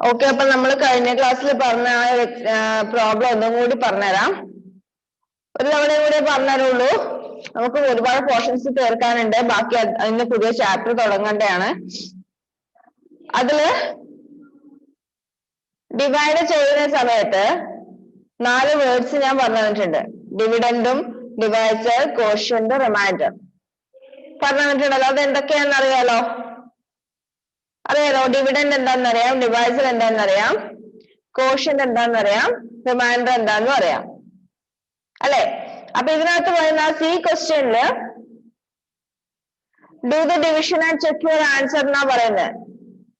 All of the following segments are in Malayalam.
ഓക്കെ, അപ്പൊ നമ്മൾ കഴിഞ്ഞ ക്ലാസ്സിൽ പറഞ്ഞ പ്രോബ്ലം ഒന്നും കൂടി പറഞ്ഞുതരാം. ഒരു തവണ കൂടെ പറഞ്ഞുതരുള്ളൂ. നമുക്ക് ഒരുപാട് പോർഷൻസ് തീർക്കാനുണ്ട്. ബാക്കി അതിന്റെ പുതിയ ചാപ്റ്റർ തുടങ്ങേണ്ടതാണ്. അതില് ഡിവൈഡ് ചെയ്യുന്ന സമയത്ത് 4 വേർഡ്സ് ഞാൻ പറഞ്ഞു തന്നിട്ടുണ്ട്. ഡിവിഡൻഡും, ഡിവൈസർ, കോഷ്യന്റ്, റിമൈൻഡർ പറഞ്ഞു തന്നിട്ടുണ്ടല്ലോ. അത് എന്തൊക്കെയാണെന്ന് അറിയാലോ? അറിയാലോ? ഡിവിഡൻഡ് എന്താണെന്നറിയാം, ഡിവൈസർ എന്താണെന്നറിയാം, കോഷ്യന്റ് എന്താണെന്നറിയാം, റിമൈൻഡർ എന്താണെന്നും അറിയാം അല്ലെ? അപ്പൊ ഇതിനകത്ത് പറയുന്ന സി ക്വസ്റ്റ്യനില് do the division and check your answer എന്നാ പറയുന്നത്.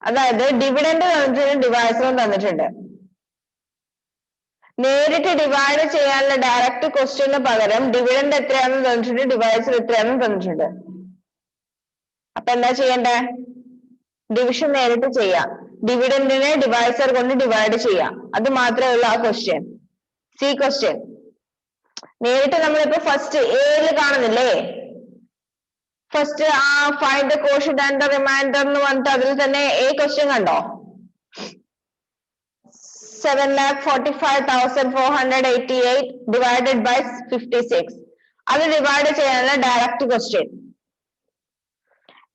അതായത് ഡിവിഡൻഡ് തന്നിട്ടുണ്ട്, ഡിവൈസറും തന്നിട്ടുണ്ട്. നേരിട്ട് ഡിവൈഡ് ചെയ്യാനുള്ള ഡയറക്റ്റ് ക്വസ്റ്റ്യന് പകരം ഡിവിഡൻഡ് എത്രയാണെന്ന് തന്നിട്ടുണ്ട്, ഡിവൈസർ എത്രയാണെന്ന് തന്നിട്ടുണ്ട്. അപ്പൊ എന്താ ചെയ്യണ്ടേ? ഡിവിഷൻ നേരിട്ട് ചെയ്യാം. ഡിവിഡൻഡിനെ ഡിവൈസർ കൊണ്ട് ഡിവൈഡ് ചെയ്യാം. അത് മാത്രമേ ഉള്ളൂ ആ ക്വസ്റ്റ്യൻ, സി ക്വസ്റ്റ്യൻ. നേരിട്ട് നമ്മളിപ്പോ ഫസ്റ്റ് എയില് കാണുന്നില്ലേ? First find the quotient and the reminder എന്ന് പറഞ്ഞിട്ട് അതിൽ തന്നെ എ ക്വസ്റ്റ്യൻ കണ്ടോ? 7,45,488 ഡിവൈഡഡ് ബൈ 56. അത് ഡിവൈഡ് ചെയ്യാനുള്ള ഡയറക്റ്റ് ക്വസ്റ്റ്യൻ.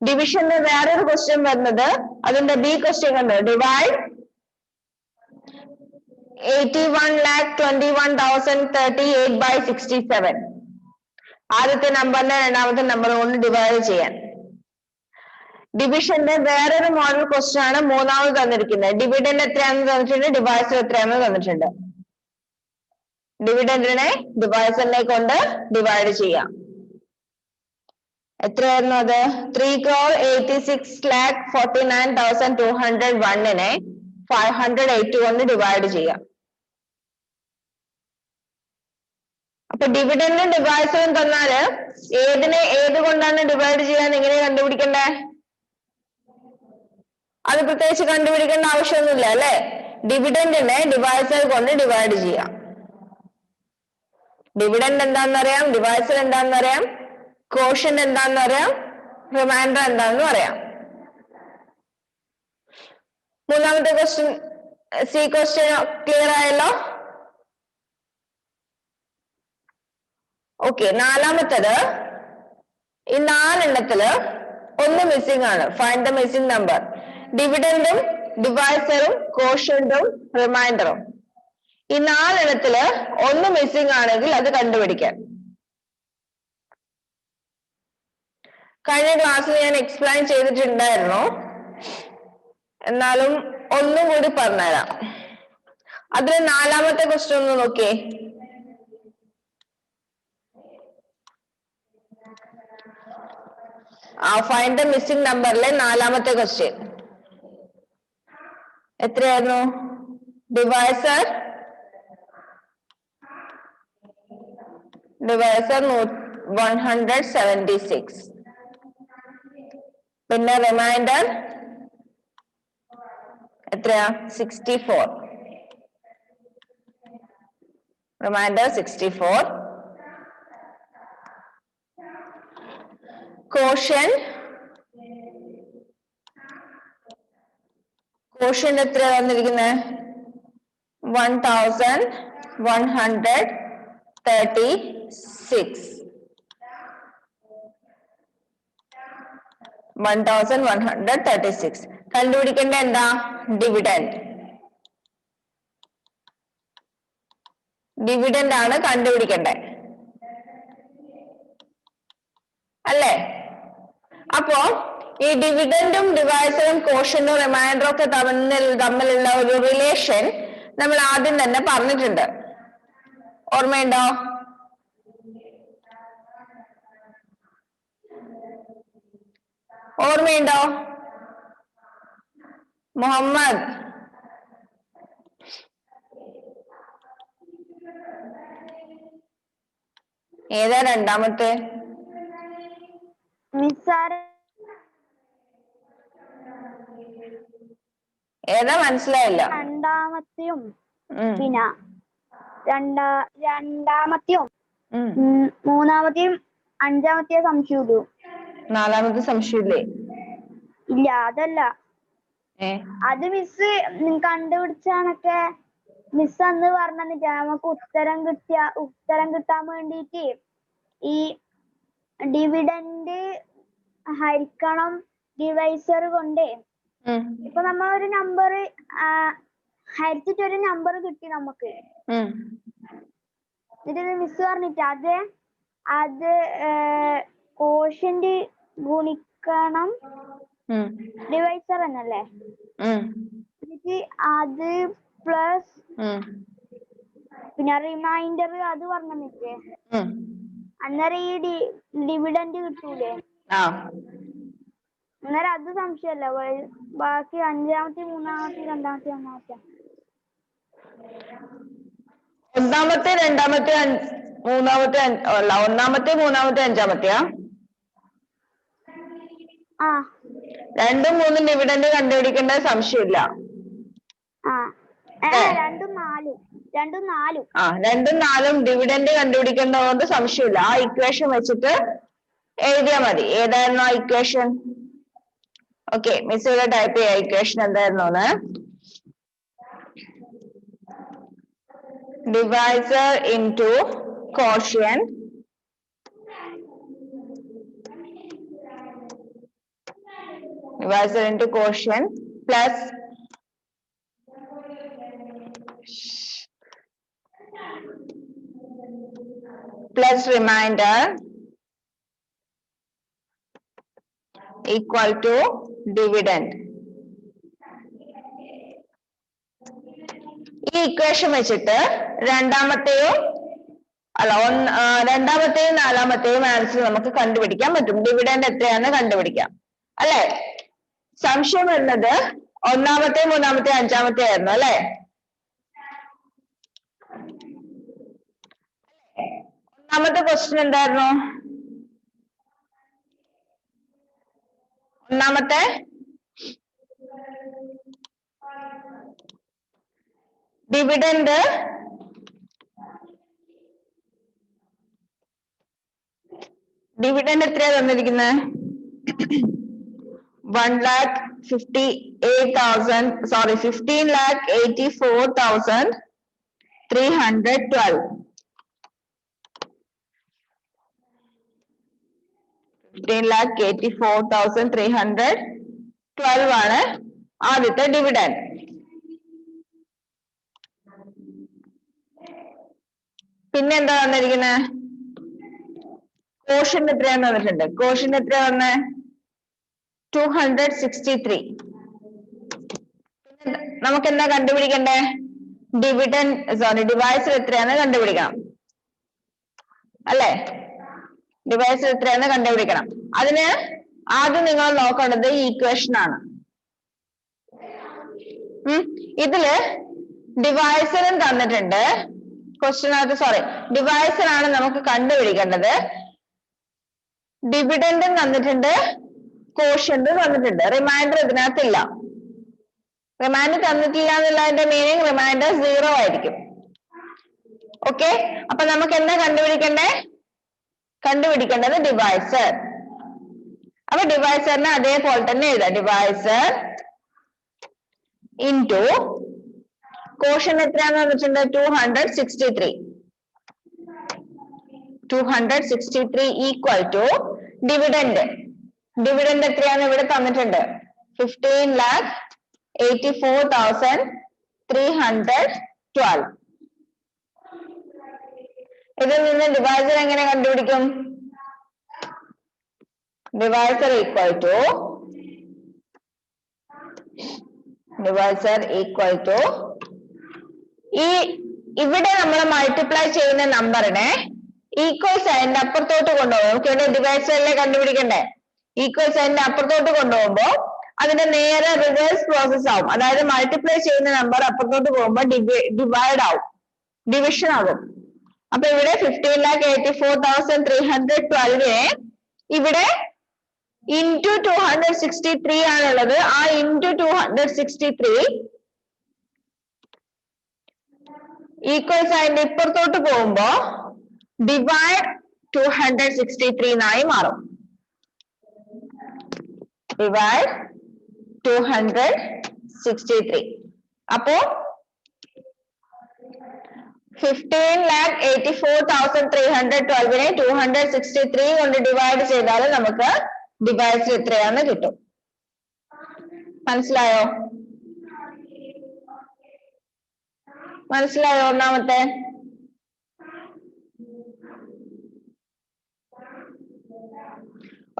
ഡിവിഷന്റെ വേറൊരു ക്വസ്റ്റ്യൻ വരുന്നത് അതിന്റെ ബി ക്വസ്റ്റ്യൻ കണ്ടോ? Divide 81,21,038 by 67. ആദ്യത്തെ നമ്പറിനെ രണ്ടാമത്തെ നമ്പർ കൊണ്ട് ഡിവൈഡ് ചെയ്യാൻ. ഡിവിഷന്റെ വേറൊരു മോഡൽ ക്വസ്റ്റ്യൻ ആണ് മൂന്നാമത് തന്നിരിക്കുന്നത്. ഡിവിഡൻഡ് എത്രയാണെന്ന് തന്നിട്ടുണ്ട്, ഡിവൈസർ എത്രയാണെന്ന് തന്നിട്ടുണ്ട്. ഡിവിഡൻഡിനെ ഡിവൈസറിനെ കൊണ്ട് ഡിവൈഡ് ചെയ്യാം. എത്രയായിരുന്നു അത്? 3,86,49,201 508 കൊണ്ട് ഡിവൈഡ് ചെയ്യാം. അപ്പൊ ഡിവിഡൻഡും ഡിവൈസറും തന്നാല് ഏതിനെ ഏത് കൊണ്ടാണ് ഡിവൈഡ് ചെയ്യാൻ എങ്ങനെ കണ്ടുപിടിക്കണ്ടേ? അത് പ്രത്യേകിച്ച് കണ്ടുപിടിക്കേണ്ട ആവശ്യമൊന്നുമില്ല അല്ലെ? ഡിവിഡൻഡിനെ ഡിവൈസർ കൊണ്ട് ഡിവൈഡ് ചെയ്യാം. ഡിവിഡൻഡ് എന്താണെന്നറിയാം, ഡിവൈസർ എന്താണെന്നറിയാം, കോഷ്യന്റ് എന്താണെന്നറിയാം, റിമൈൻഡർ എന്താണെന്നും അറിയാം. മൂന്നാമത്തെ ക്വസ്റ്റ്യൻ സി ക്വസ്റ്റ്യൻ ക്ലിയർ ആയല്ലോ? ഓക്കെ, നാലാമത്തത് ഈ 4 ഒന്ന് മിസ്സിംഗ് ആണ്. Find the missing number. ഡിവിഡൻഡും ഡിവൈസറും കോഷ്യന്റും റിമൈൻഡറും ഈ 4 ഒന്ന് മിസ്സിംഗ് ആണെങ്കിൽ അത് കണ്ടുപിടിക്കാൻ. കഴിഞ്ഞ ക്ലാസ്സിൽ ഞാൻ എക്സ്പ്ലെയിൻ ചെയ്തിട്ടുണ്ടായിരുന്നു, എന്നാലും ഒന്നും കൂടി പറഞ്ഞുതരാം. അതിൽ നാലാമത്തെ ക്വസ്റ്റ്യൻ ഒന്ന് നോക്കിയേ. ഫൈൻഡ് ദ മിസ്സിംഗ് നമ്പറിലെ നാലാമത്തെ ക്വസ്റ്റ്യൻ എത്രയായിരുന്നു? ഡിവൈസർ 176, പിന്നെ റിമൈൻഡർ എത്രയാ? 64. റിമൈൻഡർ 64. കോഷ്യന്റ് എത്രയാ വന്നിരിക്കുന്നത്? 1,136. 1,136. കണ്ടുപിടിക്കേണ്ട എന്താ? ഡിവിഡൻഡ് ആണ് കണ്ടുപിടിക്കേണ്ടത് അല്ലേ? അപ്പോ ഈ ഡിവിഡൻഡും ഡിവൈസറും കോഷ്യന്റും റിമൈൻഡറും ഒക്കെ തമ്മിലുള്ള ഒരു റിലേഷൻ നമ്മൾ ആദ്യം തന്നെ പറഞ്ഞിട്ടുണ്ട്. ഓർമ്മയുണ്ടോ? മുഹമ്മദ് ഏതാ രണ്ടാമത്തെ? ഏതാ മനസ്സിലായില്ല? രണ്ടാമത്തെയും പിന്നെ രണ്ടാമത്തെയും മൂന്നാമത്തെയും അഞ്ചാമത്തെയും സംശയമുള്ളൂ. നാലാമത്തെ സംശയമില്ലേ? ഇല്ല, അതല്ല. അത് മിസ് കണ്ടുപിടിച്ചാണൊക്കെ മിസ് അന്ന് പറഞ്ഞിട്ട് നമുക്ക് ഉത്തരം കിട്ടാൻ വേണ്ടിട്ട് ഈ ഡിവിഡൻഡ് ഹരിക്കണം ഡിവൈസർ കൊണ്ട് ഇപ്പൊ നമ്മ ഒരു നമ്പർ ഹരിച്ചിട്ട് ഒരു നമ്പർ കിട്ടി നമുക്ക്. എന്നിട്ട് മിസ് പറഞ്ഞിട്ട് അത് കോഷ്യന്റ് ഗുണിക്കണം ഡിവൈസർ എന്നല്ലേ. എന്നിട്ട് അത് പ്ലസ് പിന്നെ റിമൈൻഡർ അത് പറഞ്ഞിട്ടേ അന്നേരം ഈ ഡിവിഡൻഡ് കിട്ടൂലേ. അന്നേരം അത് സംശയമല്ല. ബാക്കി അഞ്ചാമത്തെ മൂന്നാമത്തെ രണ്ടാമത്തെ ഒന്നാമത്തെ ഒന്നാമത്തെ രണ്ടാമത്തെ മൂന്നാമത്തെ അല്ല ഒന്നാമത്തെ മൂന്നാമത്തെ അഞ്ചാമത്തെയാ? രണ്ടും മൂന്നും ഡിവിഡൻഡ് കണ്ടുപിടിക്കേണ്ട സംശയമില്ല. രണ്ടും നാലും ഡിവിഡൻഡ് കണ്ടുപിടിക്കേണ്ടതുകൊണ്ട് സംശയമില്ല. ആ ഇക്വേഷൻ വെച്ചിട്ട് എഴുതിയാ മതി. ഏതായിരുന്നു ആ ഇക്വേഷൻ? ഓക്കെ, മിസ് ഇവിടെ ടൈപ്പ് ചെയ്യാം ഇക്വേഷൻ എന്തായിരുന്നു. Divisor into quotient divisor into quotient plus remainder equal to dividend. ഈ ഇക്വേഷൻ വെച്ചിട്ട് രണ്ടാമത്തെയും നാലാമത്തെയും ആൻസർ നമുക്ക് കണ്ടുപിടിക്കാൻ പറ്റും. ഡിവിഡൻഡ് എത്രയാണെന്ന് കണ്ടുപിടിക്കാം അല്ലെ. സംശയം വരുന്നത് ഒന്നാമത്തെ മൂന്നാമത്തെ അഞ്ചാമത്തെ ആയിരുന്നു അല്ലെ. ഒന്നാമത്തെ ക്വസ്റ്റ്യൻ എന്തായിരുന്നു? ഒന്നാമത്തെ ഡിവിഡൻഡ് എത്രയാ തന്നിരിക്കുന്നത്? 15,84,312. 15,84,312 ആണ് ആദ്യത്തെ ഡിവിഡൻഡ്. പിന്നെ എന്താ തന്നിരിക്കുന്നത്? കോഷ്യന്റ് എത്രയാന്ന് തന്നിട്ടുണ്ട്. കോഷ്യന്റ് എത്രയാ വന്നേ? 263. നമുക്ക് എന്താ കണ്ടുപിടിക്കണ്ടേ? ഡിവൈസർ എത്രയാന്ന് കണ്ടുപിടിക്കണം അല്ലെ. ഡിവൈസർ എത്രയാന്ന് കണ്ടുപിടിക്കണം. അതിന് ആദ്യം നിങ്ങൾ നോക്കേണ്ടത് ഈ ഇക്വേഷൻ ആണ്. ഇതില് ഡിവൈസറും തന്നിട്ടുണ്ട്. ഡിവൈസർ ആണ് നമുക്ക് കണ്ടുപിടിക്കേണ്ടത്. ഡിവിഡൻഡും തന്നിട്ടുണ്ട്, കോഷ്യന്റും തന്നിട്ടുണ്ട്. റിമൈൻഡർ ഇതിനകത്തില്ല. റിമൈൻഡർ തന്നിട്ടില്ല എന്നുള്ളതിന്റെ മീനിങ് റിമൈൻഡർ 0 ആയിരിക്കും. ഓക്കെ, അപ്പൊ നമുക്ക് എന്താ കണ്ടുപിടിക്കേണ്ടത് ഡിവൈസർ. അപ്പൊ ഡിവൈസറിനെ അതേപോലെ തന്നെ എഴുതാം. ഡിവൈസർ ഇൻറ്റു കോഷ്യന്റ് എത്രയാന്ന് പറഞ്ഞിട്ടുണ്ട്? 263 ഈക്വൽ ടു ഡിവിഡൻഡ്. ഡിവിഡൻഡ് എത്രയാന്ന് ഇവിടെ തന്നിട്ടുണ്ട്? 15,84,312. ഇതിൽ നിന്ന് ഡിവൈസർ എങ്ങനെ കണ്ടുപിടിക്കും? ഡിവൈസർ ഈക്വൽ ടു ഇവിടെ നമ്മൾ മൾട്ടിപ്ലൈ ചെയ്യുന്ന നമ്പറിനെ ഈക്വൽ സൈനിന്റെ അപ്പുറത്തോട്ട് കൊണ്ടുപോകും. നമുക്ക് ഇവിടെ ഡിവൈസറിലെ കണ്ടുപിടിക്കണ്ടേ? ഈക്വൽ സൈനിന്റെ അപ്പുറത്തോട്ട് കൊണ്ടുപോകുമ്പോ അതിന്റെ നേരെ റിവേഴ്സ് പ്രോസസ് ആവും. അതായത് മൾട്ടിപ്ലൈ ചെയ്യുന്ന നമ്പർ അപ്പുറത്തോട്ട് പോകുമ്പോൾ ഡിവൈഡ് ആവും, ഡിവിഷൻ ആകും. അപ്പൊ ഇവിടെ 15,84,312 ഇവിടെ ഇൻറ്റു 263 ആണുള്ളത്. ആ ഇൻറ്റു 263 ഈക്വൽ സൈനിന്റെ ഇപ്പുറത്തോട്ട് പോകുമ്പോ ഡിവൈഡ് 263 എന്നായി മാറും. ഡിവൈഡ് 263. 63. അപ്പോ 15,84,312 263 കൊണ്ട് ഡിവൈഡ് ചെയ്താൽ നമുക്ക് ഡിവൈസ് എത്രയാന്ന് കിട്ടും. മനസ്സിലായോ? മനസ്സിലായോ? ഒന്നാമത്തെ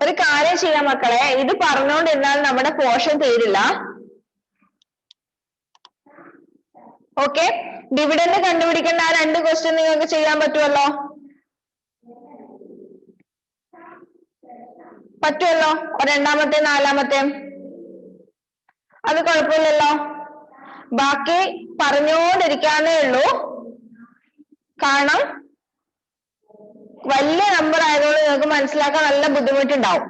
ഒരു കാര്യം ചെയ്യാം മക്കളെ, ഇത് പറഞ്ഞുകൊണ്ടിരുന്നാൽ നമ്മുടെ പോർഷൻ തീരില്ല. ഓക്കെ, ഡിവിഡൻഡ് കണ്ടുപിടിക്കേണ്ട ആ 2 ക്വസ്റ്റ്യൻ നിങ്ങൾക്ക് ചെയ്യാൻ പറ്റുമല്ലോ? പറ്റുമല്ലോ? രണ്ടാമത്തെ നാലാമത്തെ അത് കുഴപ്പമില്ലല്ലോ. ബാക്കി പറഞ്ഞുകൊണ്ടിരിക്കാന്നേ ഉള്ളൂ. കാരണം വലിയ നമ്പർ ആയതുകൊണ്ട് നിങ്ങൾക്ക് മനസ്സിലാക്കാൻ നല്ല ബുദ്ധിമുട്ടുണ്ടാവും.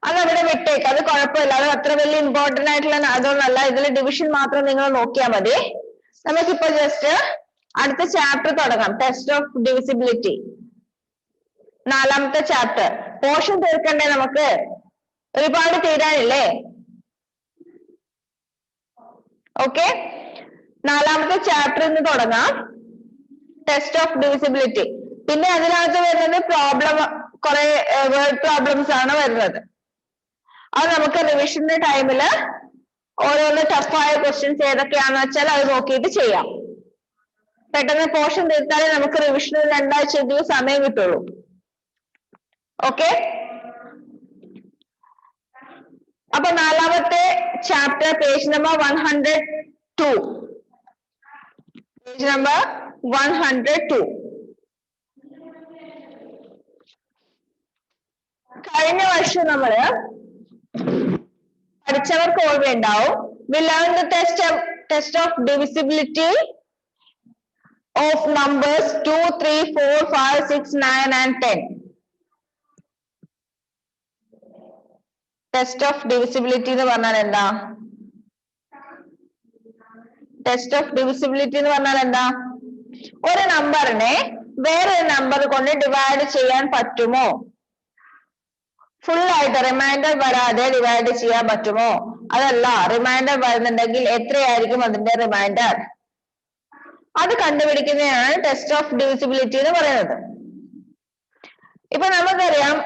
അത് അവിടെ വിട്ടേക്ക്, അത് കുഴപ്പമില്ല. അത് അത്ര വലിയ ഇമ്പോർട്ടന്റ് ആയിട്ടുള്ള അതൊന്നല്ല. ഇതിൽ ഡിവിഷൻ മാത്രം നിങ്ങൾ നോക്കിയാൽ മതി. നമുക്കിപ്പോ ജസ്റ്റ് അടുത്ത ചാപ്റ്റർ തുടങ്ങാം. ടെസ്റ്റ് ഓഫ് ഡിവിസിബിലിറ്റി, 4ാമത്തെ ചാപ്റ്റർ. പോർഷൻ തീർക്കണ്ടേ നമുക്ക്? ഒരുപാട് തീരാനില്ലേ? ഓക്കെ, 4ാമത്തെ ചാപ്റ്ററിൽ നിന്ന് തുടങ്ങാം. Test of divisibility. പിന്നെ അതിനകത്ത് വരുന്നത് പ്രോബ്ലം, കുറെ വേർഡ് പ്രോബ്ലംസ് ആണ് വരുന്നത്. അത് നമുക്ക് റിവിഷന്റെ ടൈമില് ഓരോന്ന് ടഫായ ക്വസ്റ്റ്യൻസ് ഏതൊക്കെയാണെന്ന് വെച്ചാൽ അത് നോക്കിയിട്ട് ചെയ്യാം. പെട്ടെന്ന് പോർഷൻ തീർത്താലേ നമുക്ക് റിവിഷനിൽ 2 ആഴ്ചയെങ്കിലും സമയം കിട്ടുള്ളൂ. ഓക്കെ, അപ്പൊ 4ാമത്തെ chapter page number 102. Page number 102. കഴിഞ്ഞ വർഷം നമ്മള് പഠിച്ചവർക്ക് ഓർമ്മയുണ്ടാവും. We learned the test of divisibility of numbers 2, 3, 4, 5, 6, 9 and 10. Test of divisibility എന്ന് പറഞ്ഞാൽ എന്താ? ടെസ്റ്റ് ഓഫ് ഡിവിസിബിലിറ്റി എന്ന് പറഞ്ഞാൽ എന്താ? ഒരു നമ്പറിനെ വേറൊരു നമ്പർ കൊണ്ട് ഡിവൈഡ് ചെയ്യാൻ പറ്റുമോ? ഫുൾ ആയിട്ട് റിമൈൻഡർ വരാതെ ഡിവൈഡ് ചെയ്യാൻ പറ്റുമോ? അതല്ല, റിമൈൻഡർ വരുന്നുണ്ടെങ്കിൽ എത്രയായിരിക്കും അതിന്റെ റിമൈൻഡർ? അത് കണ്ടുപിടിക്കുന്നതാണ് ടെസ്റ്റ് ഓഫ് ഡിവിസിബിലിറ്റി എന്ന് പറയുന്നത്. ഇപ്പൊ നമുക്കറിയാം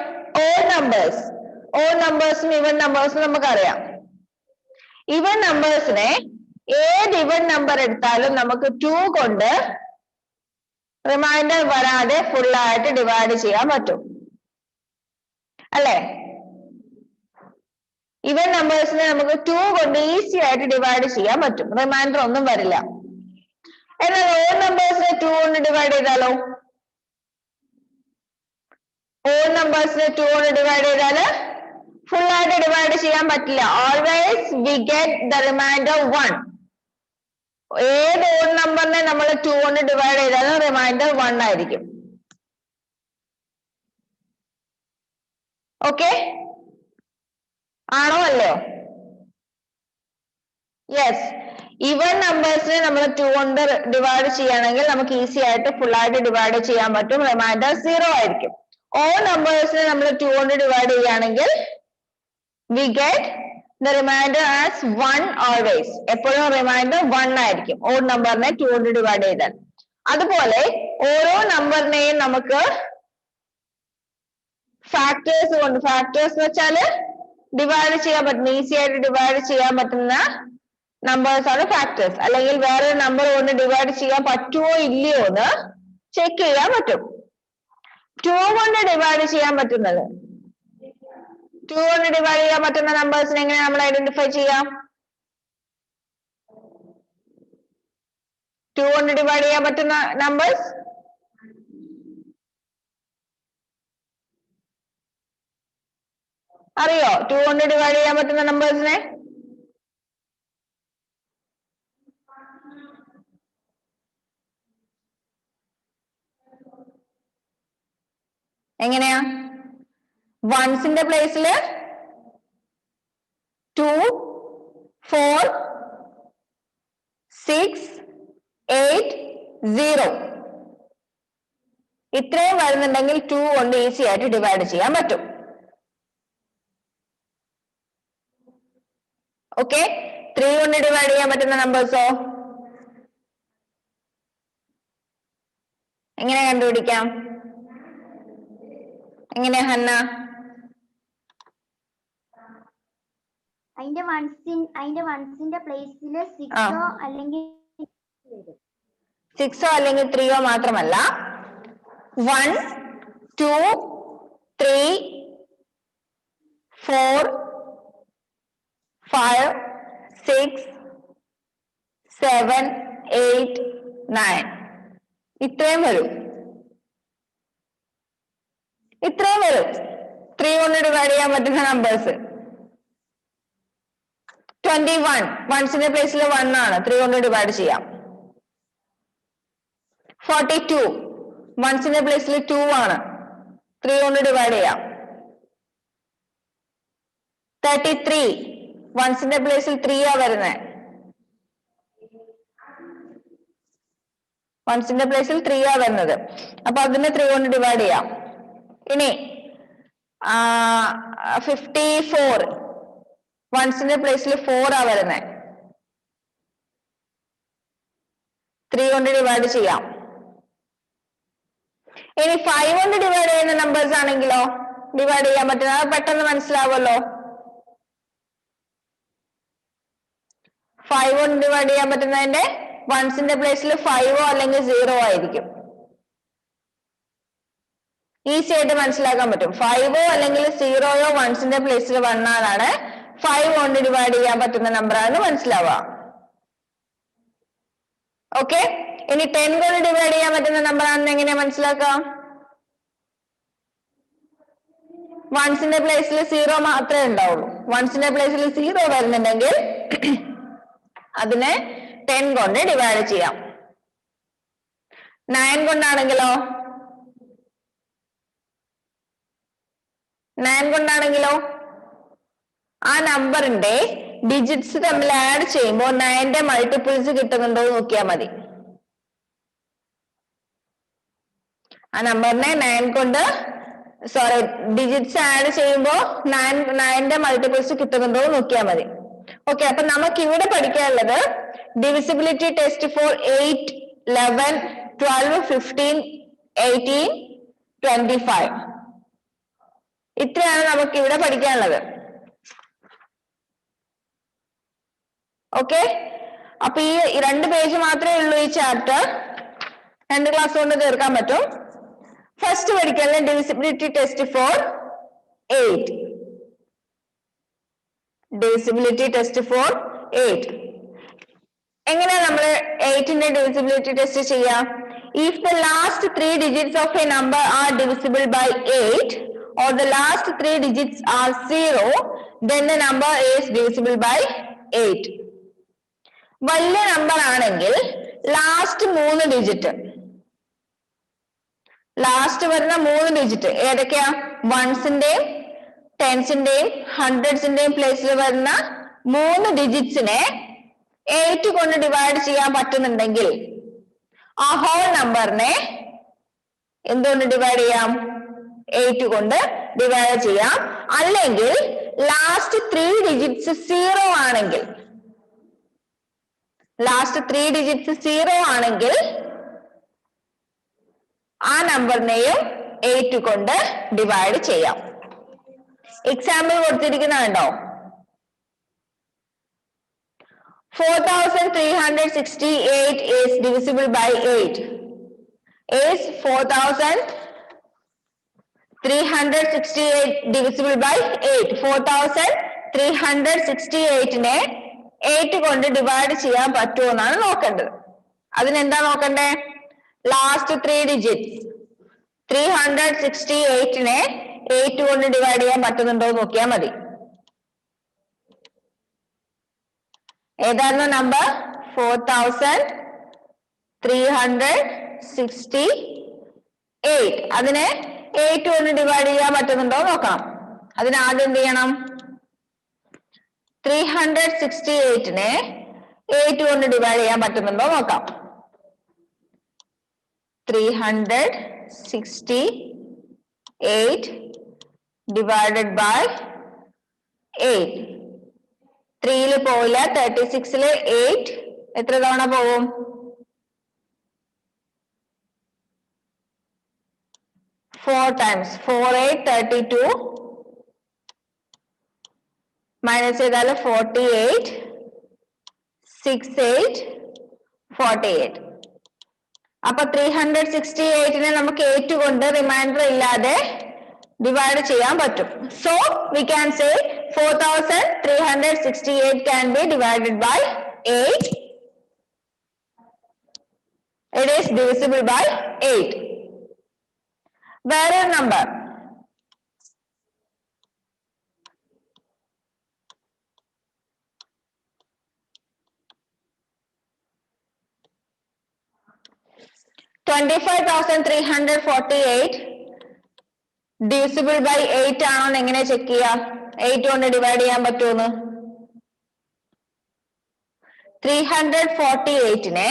ഓഡ് നമ്പേഴ്സും ഈവൻ നമ്പേഴ്സും നമുക്കറിയാം. ഈവൻ നമ്പേഴ്സിനെ ഏത് ഈവൻ നമ്പർ എടുത്താലും നമുക്ക് 2 കൊണ്ട് റിമൈൻഡർ വരാതെ ഫുൾ ആയിട്ട് ഡിവൈഡ് ചെയ്യാൻ പറ്റും, അല്ലെ? ഈവൻ നമ്പേഴ്സിനെ നമുക്ക് 2 കൊണ്ട് ഈസി ആയിട്ട് ഡിവൈഡ് ചെയ്യാൻ പറ്റും, റിമൈൻഡർ ഒന്നും വരില്ല. എന്നാൽ ഓഡ് നമ്പേഴ്സിനെ 2 കൊണ്ട് ഡിവൈഡ് ചെയ്താലോ? ഓഡ് നമ്പേഴ്സിനെ 2 കൊണ്ട് ഡിവൈഡ് ചെയ്താല് ഫുൾ ആയിട്ട് ഡിവൈഡ് ചെയ്യാൻ പറ്റില്ല. Always we get the reminder 1. ഏത് ഓഡ് നമ്പറിനെ നമ്മൾ 2 കൊണ്ട് ഡിവൈഡ് ചെയ്താലും റിമൈൻഡർ 1 ആയിരിക്കും. ഓക്കെ ആണോ അല്ലയോ? യെസ്, ഈവൻ നമ്പേഴ്സിനെ നമ്മൾ 2 കൊണ്ട് ഡിവൈഡ് ചെയ്യുകയാണെങ്കിൽ നമുക്ക് ഈസി ആയിട്ട് ഫുൾ ആയിട്ട് ഡിവൈഡ് ചെയ്യാൻ പറ്റും, റിമൈൻഡർ 0 ആയിരിക്കും. ഓഡ് നമ്പേഴ്സിനെ നമ്മൾ 2 കൊണ്ട് ഡിവൈഡ് ചെയ്യുകയാണെങ്കിൽ we get the remainder as 1 always. എപ്പോഴും റിമൈൻഡർ 1 ആയിരിക്കും ഓഡ് നമ്പറിനെ 2 കൊണ്ട് ഡിവൈഡ് ചെയ്താൽ. അതുപോലെ ഓരോ നമ്പറിനെയും നമുക്ക് ഫാക്ടേഴ്സ് കൊണ്ട്, ഫാക്ടേഴ്സ് എന്ന് വെച്ചാല് ഡിവൈഡ് ചെയ്യാൻ പറ്റുന്ന, ഈസി ആയിട്ട് ഡിവൈഡ് ചെയ്യാൻ പറ്റുന്ന നമ്പേഴ്സ് ആണ് ഫാക്ടേഴ്സ്. അല്ലെങ്കിൽ വേറൊരു നമ്പർ കൊണ്ട് ഡിവൈഡ് ചെയ്യാൻ പറ്റുമോ ഇല്ലയോ എന്ന് ചെക്ക് ചെയ്യാൻ പറ്റും. 2 കൊണ്ട് ഡിവൈഡ് ചെയ്യാൻ പറ്റുന്നത്, 2 കൊണ്ട് ഡിവൈഡ് ചെയ്യാൻ പറ്റുന്ന നമ്പേഴ്സിനെ എങ്ങനെ നമ്മൾ ഐഡന്റിഫൈ ചെയ്യാം? 2 കൊണ്ട് ഡിവൈഡ് ചെയ്യാൻ പറ്റുന്ന നമ്പേഴ്സ് അറിയോ? 2 കൊണ്ട് ഡിവൈഡ് ചെയ്യാൻ പറ്റുന്ന നമ്പേഴ്സിനെ എങ്ങനെയാ? വൺസിന്റെ പ്ലേസില് 2, 4, 6, 8, 0 ഇത്രയും വരുന്നുണ്ടെങ്കിൽ 2 കൊണ്ട് ഈസി ആയിട്ട് ഡിവൈഡ് ചെയ്യാൻ പറ്റും. ഓക്കെ, 3 കൊണ്ട് ഡിവൈഡ് ചെയ്യാൻ പറ്റുന്ന നമ്പേഴ്സോ? എങ്ങനെ കണ്ടുപിടിക്കാം? എങ്ങനെ ഹന്ന? അതിന്റെ വൺസിന്റെ പ്ലേസിൽ 6 അല്ലെങ്കിൽ 6 അല്ലെങ്കിൽ 3 മാത്രമല്ല, 1 2 3 4 5 6 7 8 9 ഇത്രയും വരും. 3 കൊണ്ട് ഡിവൈഡ് ചെയ്യാൻ പറ്റുന്ന നമ്പേഴ്സ്. 21 വൺസിന്റെ പ്ലേസിൽ 1 ആണ്, 3 കൊണ്ട് ഡിവൈഡ് ചെയ്യാം. 42 വൺസിന്റെ പ്ലേസിൽ 2 ആണ്, 3 കൊണ്ട് ഡിവൈഡ് ചെയ്യാം. 33 വൺസിന്റെ പ്ലേസിൽ 3 ആ വരുന്നത്, വൺസിന്റെ പ്ലേസിൽ 3 ആ വരുന്നത്. അപ്പൊ അതിനെ 3 കൊണ്ട് ഡിവൈഡ് ചെയ്യാം. ഇനി 54 വൺസിന്റെ പ്ലേസിൽ 4 ആ വരുന്നത്, 3 കൊണ്ട് ഡിവൈഡ് ചെയ്യാം. ഇനി 5 കൊണ്ട് ഡിവൈഡ് ചെയ്യുന്ന നമ്പേഴ്സ് ആണെങ്കിലോ ഡിവൈഡ് ചെയ്യാൻ പറ്റുന്നത് പെട്ടെന്ന് മനസ്സിലാവുമല്ലോ. 5 കൊണ്ട് ഡിവൈഡ് ചെയ്യാൻ പറ്റുന്നതിന്റെ വൺസിന്റെ പ്ലേസിൽ 5 അല്ലെങ്കിൽ 0 ആയിരിക്കും. ഈസി ആയിട്ട് മനസ്സിലാക്കാൻ പറ്റും. 5 അല്ലെങ്കിൽ 0 വൺസിന്റെ പ്ലേസിൽ 1 ആണ് 5 കൊണ്ട് ഡിവൈഡ് ചെയ്യാൻ പറ്റുന്ന നമ്പർ ആണെന്ന് മനസ്സിലാവുക. ഓക്കെ, ഇനി 10 കൊണ്ട് ഡിവൈഡ് ചെയ്യാൻ പറ്റുന്ന നമ്പർ ആണെന്ന് എങ്ങനെയാ മനസ്സിലാക്കാം? വൺസിന്റെ പ്ലേസിൽ 0 മാത്രമേ ഉണ്ടാവുള്ളൂ. വൺസിന്റെ പ്ലേസിൽ 0 വരുന്നുണ്ടെങ്കിൽ അതിനെ 10 കൊണ്ട് ഡിവൈഡ് ചെയ്യാം. 9 കൊണ്ടാണെങ്കിലോ 9 കൊണ്ടാണെങ്കിലോ ആ നമ്പറിന്റെ ഡിജിറ്റ്സ് തമ്മിൽ ആഡ് ചെയ്യുമ്പോൾ 9ന്റെ മൾട്ടിപ്പിൾസ് കിട്ടുന്നുണ്ടോ എന്ന് നോക്കിയാൽ മതി. ആ നമ്പറിനെ 9 കൊണ്ട് ഡിജിറ്റ്സ് ആഡ് ചെയ്യുമ്പോൾ 9ന്റെ മൾട്ടിപ്പിൾസ് കിട്ടുന്നുണ്ടോ എന്ന് നോക്കിയാൽ മതി. ഓക്കെ, അപ്പൊ നമുക്ക് ഇവിടെ പഠിക്കാനുള്ളത് ഡിവിസിബിലിറ്റി ടെസ്റ്റ് ഫോർ 8 11 12 15 18 25 ഇത്രയാണ് നമുക്ക് ഇവിടെ പഠിക്കാനുള്ളത്. ഓക്കെ, അപ്പൊ ഈ 2 പേജ് മാത്രമേ ഉള്ളൂ ഈ ചാപ്റ്റർ. 2 ക്ലാസ് കൊണ്ട് തീർക്കാൻ പറ്റും. ഫസ്റ്റ് പഠിക്കാനുള്ള divisibility test for 8. Divisibility test for 8 എങ്ങനെയാ നമ്മൾ 8ന്റെ ഡിവിസിബിലിറ്റി ടെസ്റ്റ് ചെയ്യാം? If the last 3 digits of a number are divisible by 8 or the last 3 digits are 0, then the number is divisible by 8. വലിയ നമ്പർ ആണെങ്കിൽ ലാസ്റ്റ് 3 ഡിജിറ്റ്, ലാസ്റ്റ് വരുന്ന 3 ഡിജിറ്റ് ഏതൊക്കെയാ? വൺസിന്റെയും ടെൻസിന്റെയും ഹൺഡ്രഡ്സിന്റെയും പ്ലേസിൽ വരുന്ന 3 ഡിജിറ്റ്സിനെ 8 കൊണ്ട് ഡിവൈഡ് ചെയ്യാൻ പറ്റുന്നുണ്ടെങ്കിൽ ആ ഹോൾ നമ്പറിനെ എന്തുകൊണ്ട് ഡിവൈഡ് ചെയ്യാം? 8 കൊണ്ട് ഡിവൈഡ് ചെയ്യാം. അല്ലെങ്കിൽ ലാസ്റ്റ് 3 ഡിജിറ്റ്സ് 0 ആണെങ്കിൽ, ലാസ്റ്റ് 3 ഡിജിറ്റ്സ് 0 ആണെങ്കിൽ ആ നമ്പറിനെയും 8 കൊണ്ട് ഡിവൈഡ് ചെയ്യാം. Example കൊടുത്തിരിക്കുന്നുണ്ടോ? 4368 is divisible by 8. Is 4368 divisible by 8? 4368നെ 8 കൊണ്ട് ഡിവൈഡ് ചെയ്യാൻ പറ്റുമോ എന്നാണ് നോക്കേണ്ടത്. അതിനെന്താ നോക്കണ്ടേ? Last 3 digits. 368നെ 8 കൊണ്ട് ഡിവൈഡ് ചെയ്യാൻ പറ്റുന്നുണ്ടോ നോക്കിയാൽ മതി. ഏതായിരുന്നു നമ്പർ? 4368. അതിനെ 8 കൊണ്ട് ഡിവൈഡ് ചെയ്യാൻ പറ്റുന്നുണ്ടോ നോക്കണം. അതിന് ആദ്യം എന്ത് ചെയ്യണം? 368നെ 8 കൊണ്ട് ഡിവൈഡ് ചെയ്യാൻ പറ്റുന്നുണ്ടോ നോക്കാം. 368 divided by 8. 3 പോവില്ല. 36 8 എത്ര തവണ പോവും? 4 times. 4 8 32 മൈനസ് ചെയ്താൽ 48 6 8 48. അപ്പൊ 368 നമുക്ക് 8 കൊണ്ട് റിമൈൻഡർ ഇല്ലാതെ ഡിവൈഡ് ചെയ്യാൻ പറ്റും. So we can say 4368 can be divided by 8. It is divisible by 8. വേറൊരു നമ്പർ $25,348 divisible by 8 ആണോ എങ്ങനെ ചെക്ക് ചെയ്യാം? 8 കൊണ്ട് ഡിവൈഡ് ചെയ്യാൻ പറ്റുമെന്ന്? 348നെ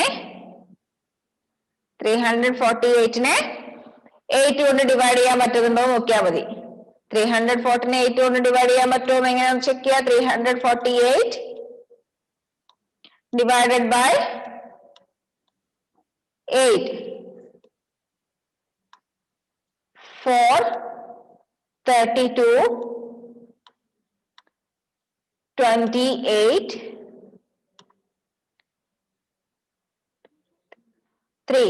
8 കൊണ്ട് ഡിവൈഡ് ചെയ്യാൻ പറ്റുന്നുണ്ടോ നോക്കിയാൽ മതി. 340നെ 8 കൊണ്ട് ഡിവൈഡ് ചെയ്യാൻ പറ്റുമോ എങ്ങനെയാണെന്ന് ചെക്ക് ചെയ്യാം. 348 ഡിവൈഡഡ് ബൈ 8 4 32 28 3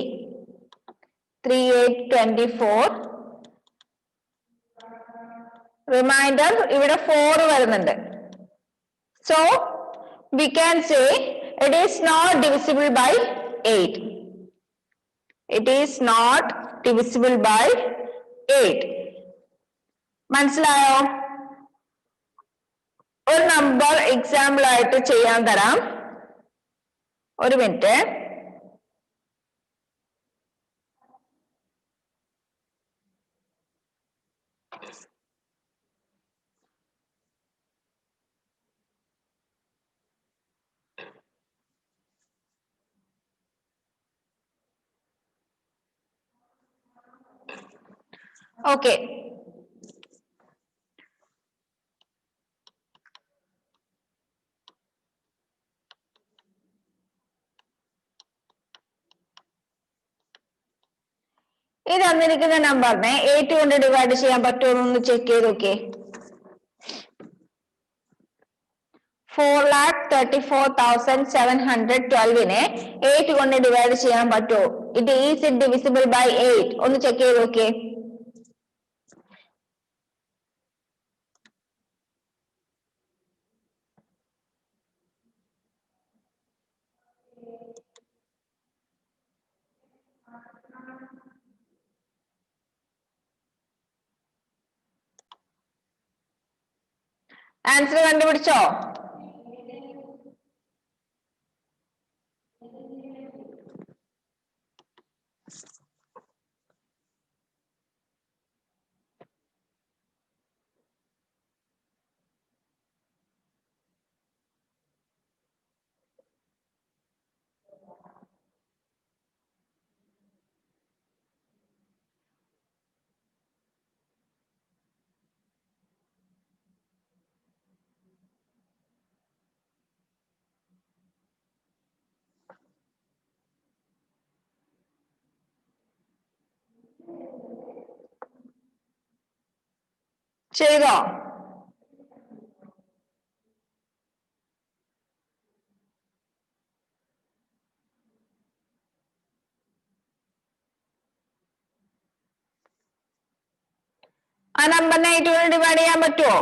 8 24 റിമൈൻഡർ ഇവിടെ 4 വരുന്നുണ്ട്. So we can say it is not divisible by 8. It is not divisible by 8. മനസ്സിലായോ? ഒരു നമ്പർ എക്സാമ്പിൾ ആയിട്ട് ചെയ്യാൻ തരാം. ഒരു മിനിറ്റ്. ഓക്കെ, ഈ തന്നിരിക്കുന്ന നമ്പറിനെ 8 കൊണ്ട് ഡിവൈഡ് ചെയ്യാൻ പറ്റുമോ എന്ന് ചെക്ക് ചെയ്ത് നോക്കിയേ. 4,34,712നെ 8 കൊണ്ട് ഡിവൈഡ് ചെയ്യാൻ പറ്റുമോ? ഇറ്റ് ഡിവിസിബിൾ ബൈ 8 ഒന്ന് ചെക്ക് ചെയ്ത് നോക്കിയേ. ആൻസർ കണ്ടുപിടിച്ചോ? ചെയ്തോ? ആ നമ്പറിനെ 8 കൊണ്ട് ഡിവൈഡ് ചെയ്യാൻ പറ്റുമോ?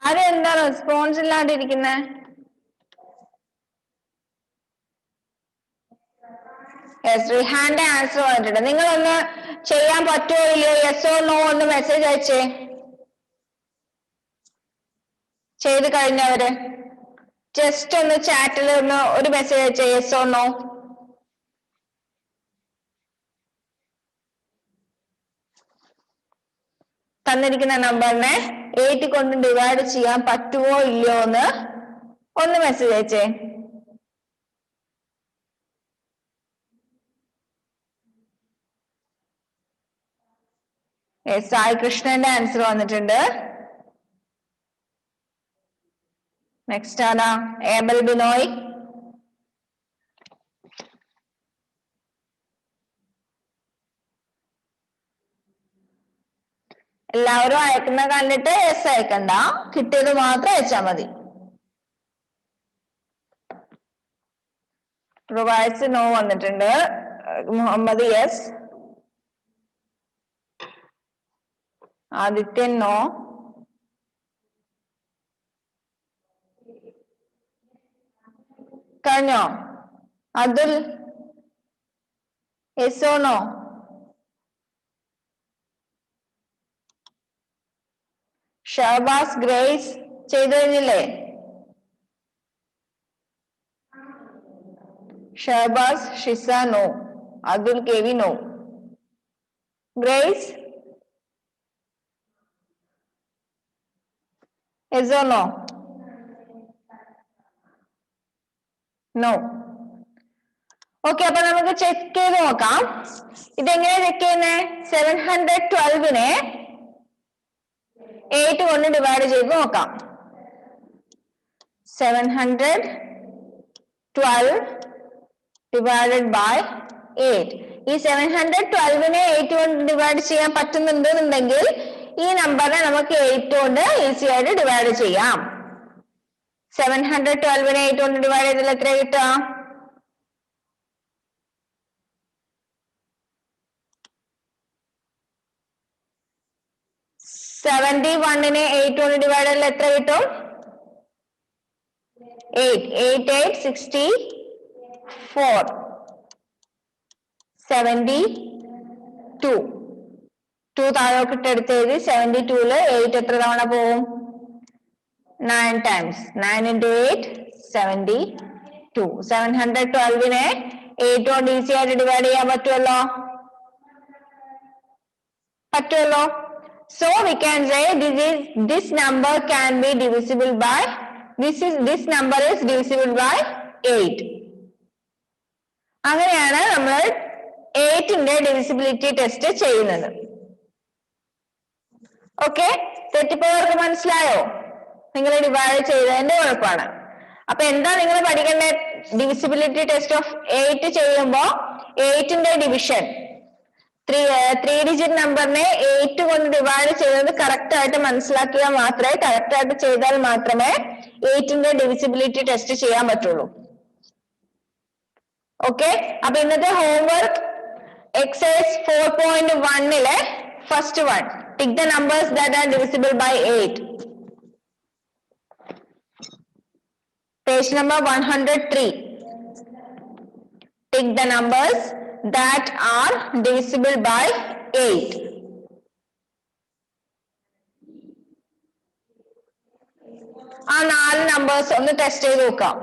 അതെന്താ റെസ്പോൺസ് ഇല്ലാണ്ടിരിക്കുന്നേ? യെസ്, റിഹാന്റെ ആൻസർ വന്നിട്ടുണ്ട്. നിങ്ങളൊന്ന് ചെയ്യാൻ പറ്റുമോ ഇല്ലയോ, യെസ് ഓർ നോ ഒന്ന് മെസ്സേജ് അയച്ചേ. ചെയ്ത് കഴിഞ്ഞവര് ജസ്റ്റ് ഒന്ന് ചാറ്റിൽ ഒന്ന് ഒരു മെസ്സേജ് അയച്ചേ, യെസ് ഓർ നോ. തന്നിരിക്കുന്ന നമ്പറിനെ 8 കൊണ്ട് ഡിവൈഡ് ചെയ്യാൻ പറ്റുമോ ഇല്ലയോ എന്ന് ഒന്ന് മെസ്സേജ് അയച്ചേ. സായി കൃഷ്ണന്റെ ആൻസർ വന്നിട്ടുണ്ട്. നെക്സ്റ്റ് ആരാ? ഏബൽ ബിനോയ്. എല്ലാവരും അയക്കുന്ന കണ്ടിട്ട് എസ് അയക്കണ്ട, കിട്ടിയത് മാത്രം അയച്ചാ മതി. റുവായ്സ് നോ വന്നിട്ടുണ്ട്. മുഹമ്മദ് യെസ്. ആദിത്യൻ നോ. കഴിഞ്ഞോ? Athul yes or no? Shahabaz Grace ചെയ്തു കഴിഞ്ഞില്ലേ? Shahabaz Shiza no. Athul K V no. Grace yes or no? No. Okay, അപ്പൊ നമുക്ക് ചെക്ക് ചെയ്ത് നോക്കാം. ഇതെങ്ങനെ ചെക്ക് ചെയ്യുന്നേ? 712നെ 8 കൊണ്ട് ഡിവൈഡ് ചെയ്ത് നോക്കാം. 712 ഡിവൈഡഡ് ബൈ 8. ഈ 712നെ 8 കൊണ്ട് ഡിവൈഡ് ചെയ്യാൻ പറ്റുന്നുണ്ടെന്നുണ്ടെങ്കിൽ ഈ നമ്പറിനെ നമുക്ക് 8 കൊണ്ട് ഈസി ആയിട്ട് ഡിവൈഡ് ചെയ്യാം. 712നെ 8 കൊണ്ട് ഡിവൈഡ് ചെയ്താൽ എത്ര കിട്ടുക? 71നെ 8 കൊണ്ട് ഡിവൈഡ് ചെയ്താൽ എത്ര കിട്ടും? 8. 8 8 64. 72. 2 താഴോട്ട് എടുത്ത് എഴുതി. 72ല് 8 എത്ര തവണ പോവും? 9 times. 9 into 8 72. 712നെ 8 കൊണ്ട് ഈസി ആയിട്ട് ഡിവൈഡ് ചെയ്യാൻ പറ്റുമല്ലോ. So we can say this number can be divisible by this number is divisible by 8. അങ്ങനെയാണ് നമ്മൾ 8ന്റെ ഡിവിസിബിലിറ്റി ടെസ്റ്റ് ചെയ്യുന്നത്. ഓക്കെ, തെറ്റിപ്പോയവർക്ക് മനസ്സിലായോ? നിങ്ങൾ ഡിവൈഡ് ചെയ്തതിന്റെ കുഴപ്പമാണ്. അപ്പൊ എന്താ നിങ്ങൾ പഠിക്കേണ്ട? ഡിവിസിബിലിറ്റി ടെസ്റ്റ് ഓഫ് 8 ചെയ്യുമ്പോ 8ന്റെ ഡിവിഷൻ 3 ഡിജിറ്റ് നമ്പറിനെ 8 കൊണ്ട് ഡിവൈഡ് ചെയ്യുന്നത് കറക്റ്റ് ആയിട്ട് മനസ്സിലാക്കിയാൽ മാത്രമേ, കറക്റ്റ് ആയിട്ട് ചെയ്താൽ മാത്രമേ 8ന്റെ ഡിവിസിബിലിറ്റി ടെസ്റ്റ് ചെയ്യാൻ പറ്റുള്ളൂ. ഓക്കെ, അപ്പൊ ഇന്നത്തെ ഹോംവർക്ക് എക്സസൈസ് 4.1ലെ first one, tick the numbers that are divisible by 8. Page number 103. Tick the numbers that are divisible by 8. ആ 4 നമ്പേഴ്സ് ഒന്ന് ടെസ്റ്റ് ചെയ്ത് നോക്കാം.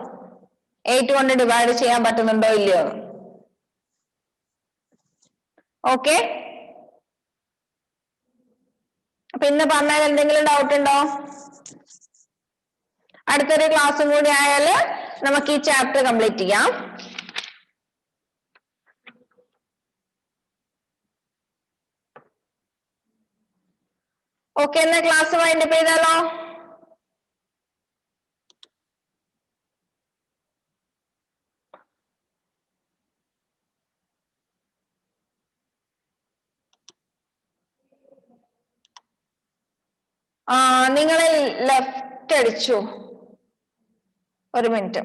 8 കൊണ്ട് ഡിവൈഡ് ചെയ്യാൻ പറ്റുന്നുണ്ടോ ഇല്ലയോ? ഓക്കെ, അപ്പൊ ഇന്ന് പറഞ്ഞാൽ എന്തെങ്കിലും ഡൗട്ട് ഉണ്ടോ? അടുത്തൊരു ക്ലാസ്സും കൂടി ആയാല് നമുക്ക് ഈ ചാപ്റ്റർ കംപ്ലീറ്റ് ചെയ്യാം. ഓക്കെ, എന്നാ ക്ലാസ് വൈൻഡപ്പ് ചെയ്താലോ? നിങ്ങൾ ലെഫ്റ്റ് അടിച്ചു. ഒരു മിനിറ്റ്.